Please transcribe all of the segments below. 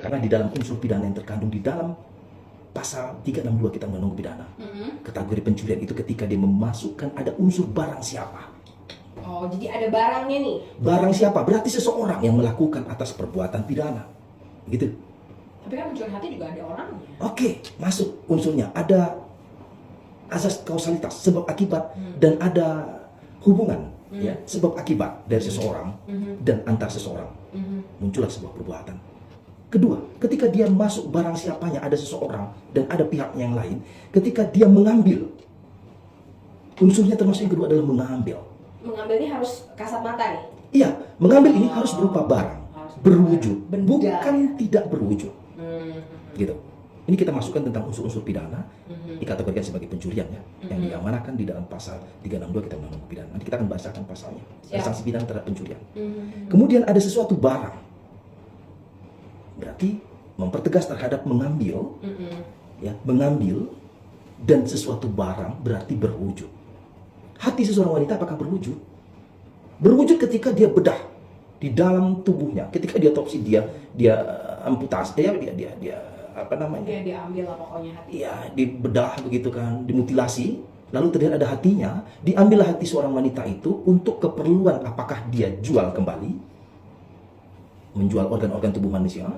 Karena di dalam unsur pidana yang terkandung di dalam pasal 362 kita menunggu pidana. Kategori pencurian itu ketika dia memasukkan ada unsur barang siapa. Oh, jadi ada barangnya nih. Barang siapa berarti seseorang yang melakukan atas perbuatan pidana. Gitu. Tapi kan mencuri hati juga ada orangnya. Oke, masuk unsurnya. Ada asas kausalitas, sebab akibat, dan ada hubungan, ya, sebab akibat dari seseorang dan antar seseorang. Muncullah sebuah perbuatan. Kedua, ketika dia masuk barang siapanya ada seseorang dan ada pihak yang lain, ketika dia mengambil, unsurnya termasuk yang kedua adalah mengambil. Mengambil ini harus kasat mata nih. Iya, mengambil ini harus berupa barang, Harus berwujud, benda. bukan tidak berwujud. Gitu. Ini kita masukkan tentang unsur-unsur pidana, dikategorikan sebagai pencurian ya, yang diamanahkan di dalam pasal 362 kita undang-undang pidana. Nanti kita akan bahasakan pasalnya. Ada sanksi pidana terhadap pencurian. Kemudian ada sesuatu barang. Berarti mempertegas terhadap mengambil, ya, mengambil dan sesuatu barang berarti berwujud. Hati seseorang wanita apakah berwujud? Berwujud ketika dia bedah di dalam tubuhnya, ketika dia otopsi, dia amputasi, dia apa namanya? Dia diambil lah pokoknya hati. Ya, dibedah begitu kan, dimutilasi, lalu terlihat ada hatinya, diambillah hati seorang wanita itu untuk keperluan apakah dia jual kembali, menjual organ-organ tubuh manusia,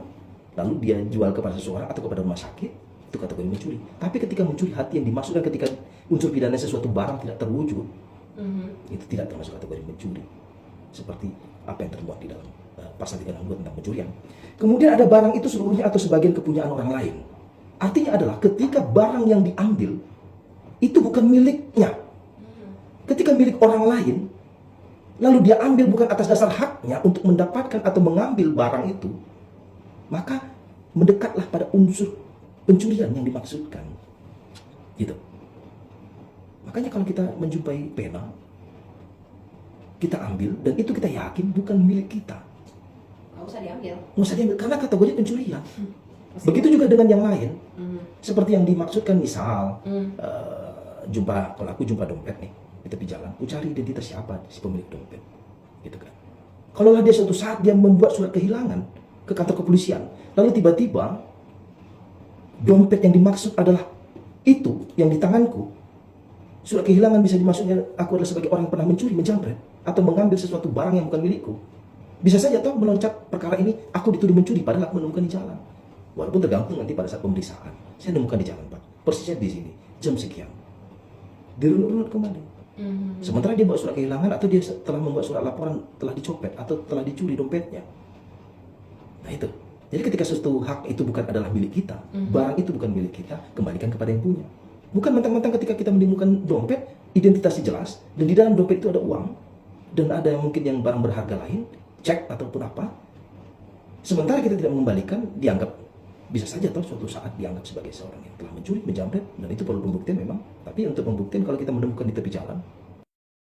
lalu dia jual kepada seseorang atau kepada rumah sakit, itu kategori mencuri. Tapi ketika mencuri hati yang dimaksudkan ketika unsur pidana sesuatu barang tidak terwujud, itu tidak termasuk kategori mencuri. Seperti apa yang termuat di dalam pasal 362 tentang pencurian. Kemudian ada barang itu seluruhnya atau sebagian kepunyaan orang lain. Artinya adalah ketika barang yang diambil itu bukan miliknya. Ketika milik orang lain, lalu dia ambil bukan atas dasar haknya untuk mendapatkan atau mengambil barang itu, maka mendekatlah pada unsur pencurian yang dimaksudkan. Gitu. Makanya kalau kita menjumpai pena, kita ambil dan itu kita yakin bukan milik kita. Nggak usah diambil. Nggak usah diambil karena kategori pencurian. Begitu juga dengan yang lain. Seperti yang dimaksudkan misal, kalau aku jumpa dompet nih di tepi jalan, aku cari identitas siapa si pemilik dompet, gitu kan. Kalau dia suatu saat dia membuat surat kehilangan ke kantor kepolisian, lalu tiba-tiba dompet yang dimaksud adalah itu yang di tanganku, surat kehilangan bisa dimaksudnya aku adalah sebagai orang yang pernah mencuri, menjamret, atau mengambil sesuatu barang yang bukan milikku. Bisa saja toh meloncat perkara ini aku dituduh mencuri padahal aku menemukan di jalan. Walaupun tergantung nanti pada saat pemeriksaan. Saya menemukan di jalan, Pak. Persisnya di sini, jam sekian. Dirunut-runut kembali. Sementara dia bawa surat kehilangan atau dia telah membuat surat laporan telah dicopet atau telah dicuri dompetnya. Nah itu. Jadi ketika suatu hak itu bukan adalah milik kita, barang itu bukan milik kita, kembalikan kepada yang punya. Bukan mentang-mentang ketika kita menemukan dompet, identitasnya jelas, dan di dalam dompet itu ada uang, dan ada yang mungkin yang barang berharga lain, cek ataupun apa. Sementara kita tidak mengembalikan, dianggap bisa saja toh suatu saat dianggap sebagai seorang yang telah mencuri, menjamret, dan itu perlu pembuktian memang. Tapi untuk pembuktian kalau kita menemukan di tepi jalan,